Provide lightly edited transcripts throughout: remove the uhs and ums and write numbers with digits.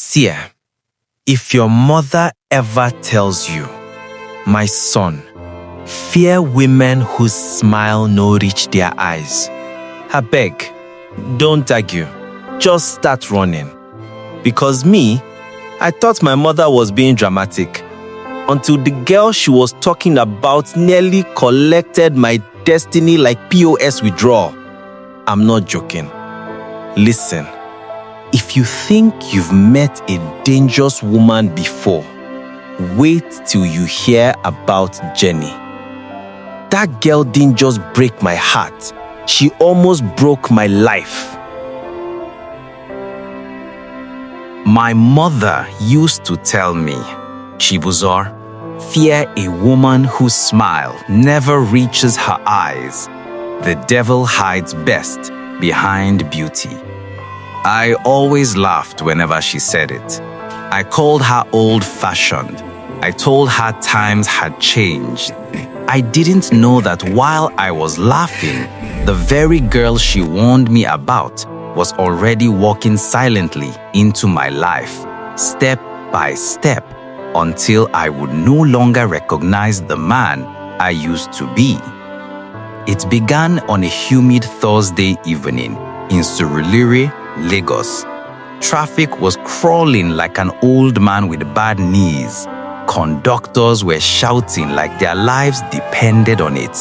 See, if your mother ever tells you, my son, fear women whose smile no reach their eyes, abeg, don't argue, just start running. Because me, I thought my mother was being dramatic until the girl she was talking about nearly collected my destiny like POS withdrawal. I'm not joking. Listen, if you think you've met a dangerous woman before, wait till you hear about Jenny. That girl didn't just break my heart, she almost broke my life. My mother used to tell me, Chibuzor, fear a woman whose smile never reaches her eyes. The devil hides best behind beauty. I always laughed whenever she said it. I called her old-fashioned. I told her times had changed. I didn't know that while I was laughing, the very girl she warned me about was already walking silently into my life, step by step, until I would no longer recognize the man I used to be. It began on a humid Thursday evening in Surulere, Lagos. Traffic was crawling like an old man with bad knees. Conductors were shouting like their lives depended on it.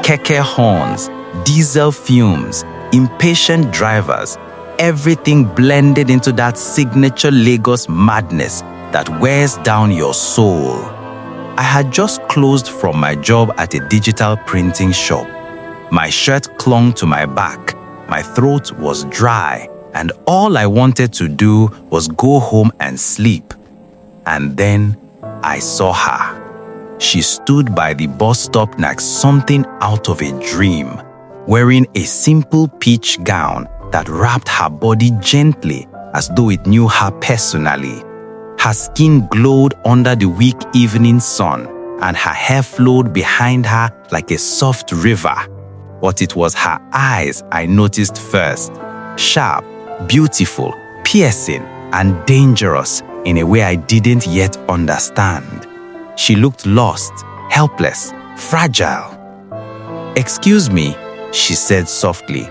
Keke horns, diesel fumes, impatient drivers, everything blended into that signature Lagos madness that wears down your soul. I had just closed from my job at a digital printing shop. My shirt clung to my back, my throat was dry, and all I wanted to do was go home and sleep. And then I saw her. She stood by the bus stop like something out of a dream, wearing a simple peach gown that wrapped her body gently as though it knew her personally. Her skin glowed under the weak evening sun, and her hair flowed behind her like a soft river. But it was her eyes I noticed first, sharp, beautiful, piercing, and dangerous in a way I didn't yet understand. She looked lost, helpless, fragile. "Excuse me," she said softly.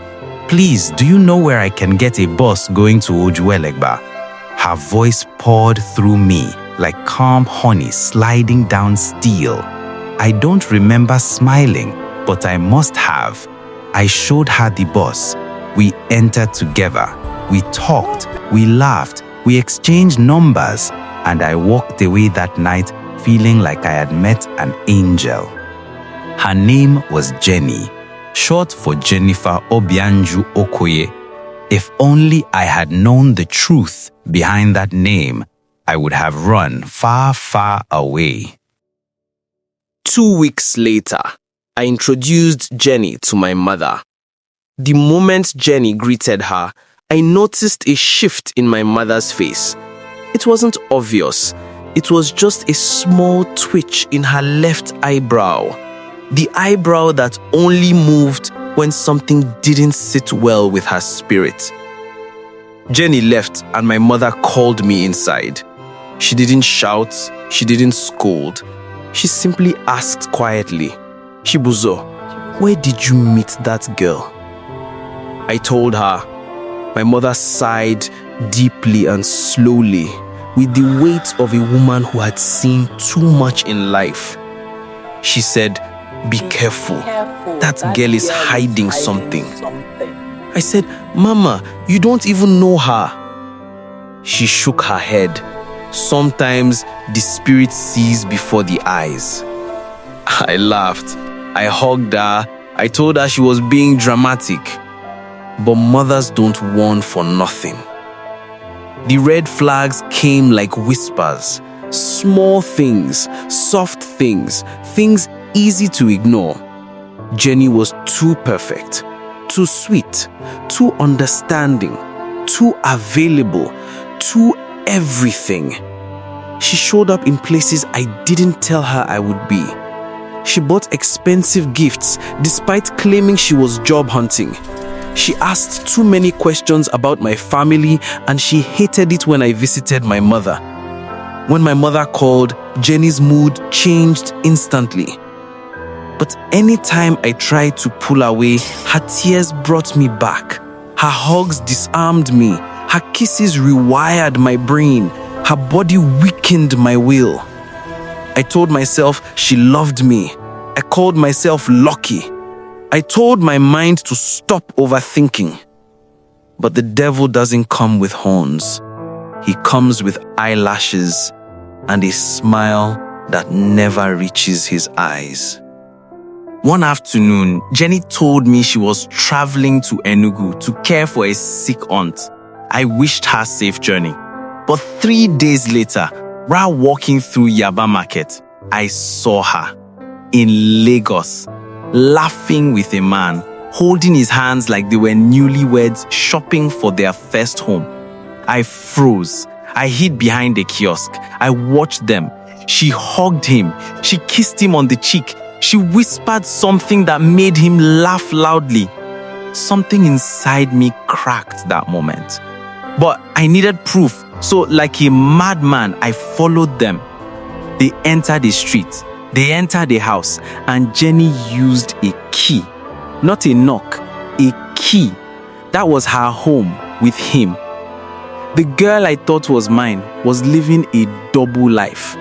"Please, do you know where I can get a bus going to Ojuelegba?" Her voice poured through me like calm honey sliding down steel. I don't remember smiling, but I must have. I showed her the bus. We entered together. We talked, we laughed, we exchanged numbers, and I walked away that night feeling like I had met an angel. Her name was Jenny, short for Jennifer Obianju Okoye. If only I had known the truth behind that name, I would have run far, far away. 2 weeks later, I introduced Jenny to my mother. The moment Jenny greeted her, I noticed a shift in my mother's face. It wasn't obvious. It was just a small twitch in her left eyebrow. The eyebrow that only moved when something didn't sit well with her spirit. Jenny left and my mother called me inside. She didn't shout, she didn't scold. She simply asked quietly, "Chibuzo, where did you meet that girl?" I told her. My mother sighed deeply and slowly, with the weight of a woman who had seen too much in life. She said, "Be careful. That girl is hiding something." I said, "Mama, you don't even know her." She shook her head. Sometimes the spirit sees before the eyes. I laughed. I hugged her. I told her she was being dramatic. But mothers don't warn for nothing. The red flags came like whispers. Small things, soft things, things easy to ignore. Jenny was too perfect, too sweet, too understanding, too available, too everything. She showed up in places I didn't tell her I would be. She bought expensive gifts despite claiming she was job hunting. She asked too many questions about my family, and she hated it when I visited my mother. When my mother called, Jenny's mood changed instantly. But anytime I tried to pull away, her tears brought me back. Her hugs disarmed me. Her kisses rewired my brain. Her body weakened my will. I told myself she loved me. I called myself lucky. I told my mind to stop overthinking. But the devil doesn't come with horns. He comes with eyelashes and a smile that never reaches his eyes. One afternoon, Jenny told me she was traveling to Enugu to care for a sick aunt. I wished her safe journey. But 3 days later, while walking through Yaba Market, I saw her in Lagos, laughing with a man, holding his hands like they were newlyweds shopping for their first home. I froze. I hid behind a kiosk. I watched them. She hugged him. She kissed him on the cheek. She whispered something that made him laugh loudly. Something inside me cracked that moment. But I needed proof, so like a madman, I followed them. They entered a street. They entered a house, and Jenny used a key. Not a knock, a key. That was her home with him. The girl I thought was mine was living a double life.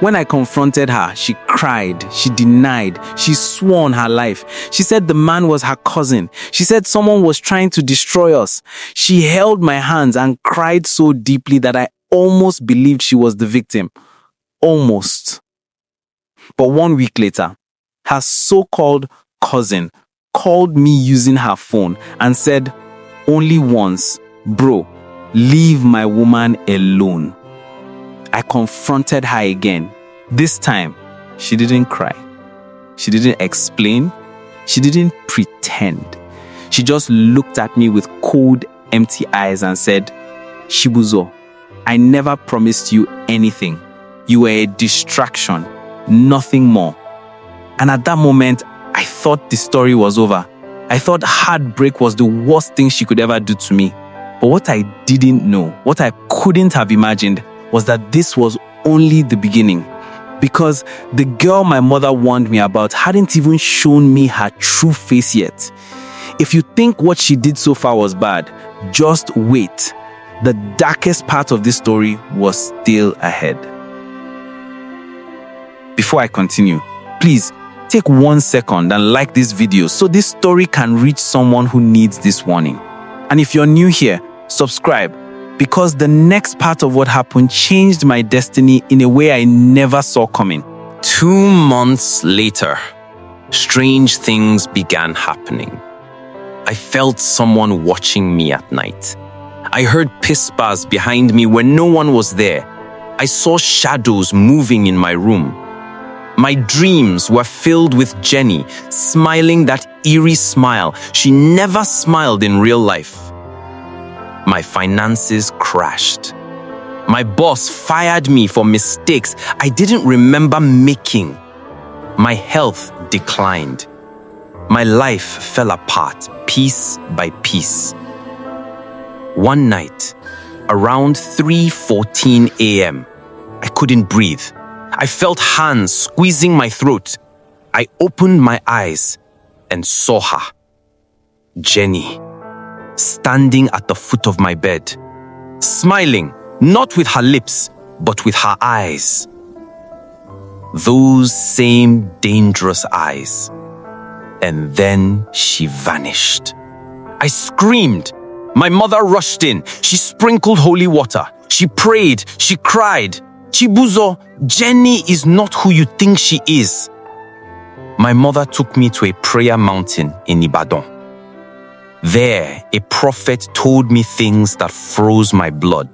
When I confronted her, she cried, she denied, she swore on her life. She said the man was her cousin. She said someone was trying to destroy us. She held my hands and cried so deeply that I almost believed she was the victim. Almost. But 1 week later, her so-called cousin called me using her phone and said, "Only once, bro, leave my woman alone." I confronted her again. This time, she didn't cry. She didn't explain. She didn't pretend. She just looked at me with cold, empty eyes and said, "Shibuzo, I never promised you anything. You were a distraction, nothing more." And at that moment, I thought the story was over. I thought heartbreak was the worst thing she could ever do to me. But what I didn't know, what I couldn't have imagined, was that this was only the beginning. Because the girl my mother warned me about hadn't even shown me her true face yet. If you think what she did so far was bad, just wait. The darkest part of this story was still ahead. Before I continue, please take 1 second and like this video so this story can reach someone who needs this warning. And if you're new here, subscribe, because the next part of what happened changed my destiny in a way I never saw coming. 2 months later, strange things began happening. I felt someone watching me at night. I heard pispers behind me when no one was there. I saw shadows moving in my room. My dreams were filled with Jenny, smiling that eerie smile she never smiled in real life. My finances crashed. My boss fired me for mistakes I didn't remember making. My health declined. My life fell apart piece by piece. One night, around 3:14 a.m., I couldn't breathe. I felt hands squeezing my throat. I opened my eyes and saw her, Jenny, standing at the foot of my bed, smiling, not with her lips, but with her eyes. Those same dangerous eyes. And then she vanished. I screamed. My mother rushed in. She sprinkled holy water. She prayed. She cried. "Chibuzo, Jenny is not who you think she is." My mother took me to a prayer mountain in Ibadan. There, a prophet told me things that froze my blood.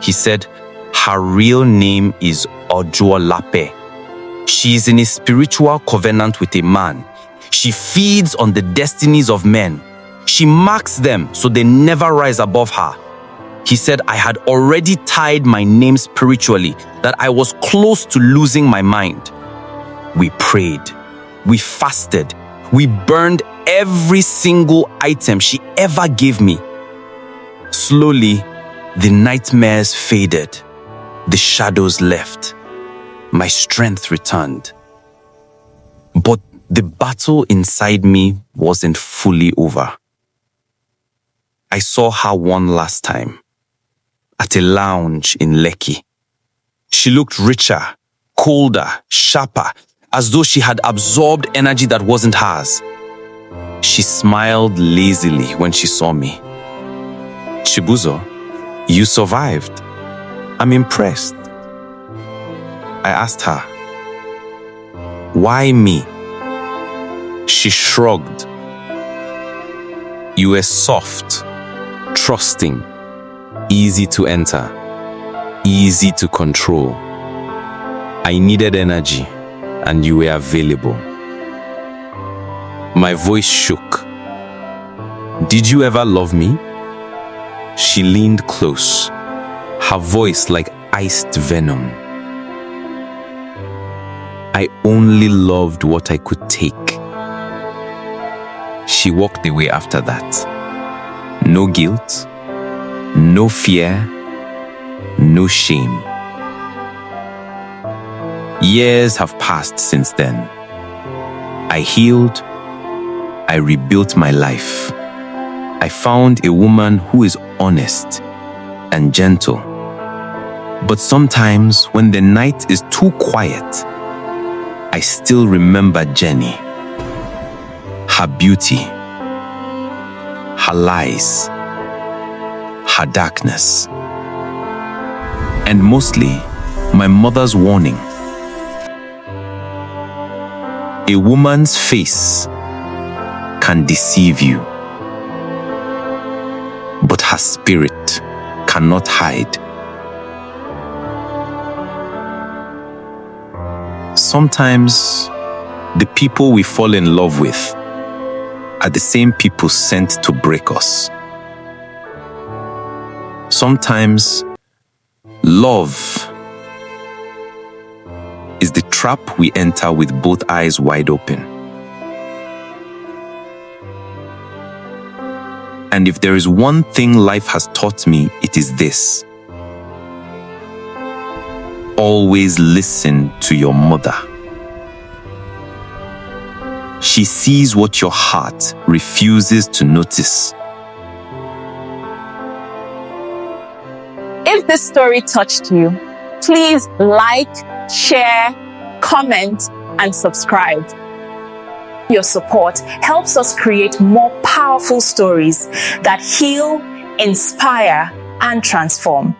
He said, her real name is Ojuolape. She is in a spiritual covenant with a man. She feeds on the destinies of men. She marks them so they never rise above her. He said I had already tied my name spiritually, that I was close to losing my mind. We prayed. We fasted. We burned every single item she ever gave me. Slowly, the nightmares faded. The shadows left. My strength returned. But the battle inside me wasn't fully over. I saw her one last time at a lounge in Lekki. She looked richer, colder, sharper, as though she had absorbed energy that wasn't hers. She smiled lazily when she saw me. Chibuzo, you survived. I'm impressed. I asked her, why me? She shrugged. You were soft, trusting, easy to enter, easy to control. I needed energy, and you were available. My voice shook. Did you ever love me? She leaned close, her voice like iced venom. I only loved what I could take. She walked away after that. No guilt, no fear, no shame. Years have passed since then. I healed. I rebuilt my life. I found a woman who is honest and gentle. But sometimes when the night is too quiet, I still remember Jenny. Her beauty, her lies, her darkness, and mostly my mother's warning. A woman's face can deceive you, but her spirit cannot hide. Sometimes the people we fall in love with are the same people sent to break us. Sometimes love is the trap we enter with both eyes wide open. And if there is one thing life has taught me, it is this: always listen to your mother. She sees what your heart refuses to notice. If this story touched you, please like, share, comment, and subscribe. Your support helps us create more powerful stories that heal, inspire, and transform.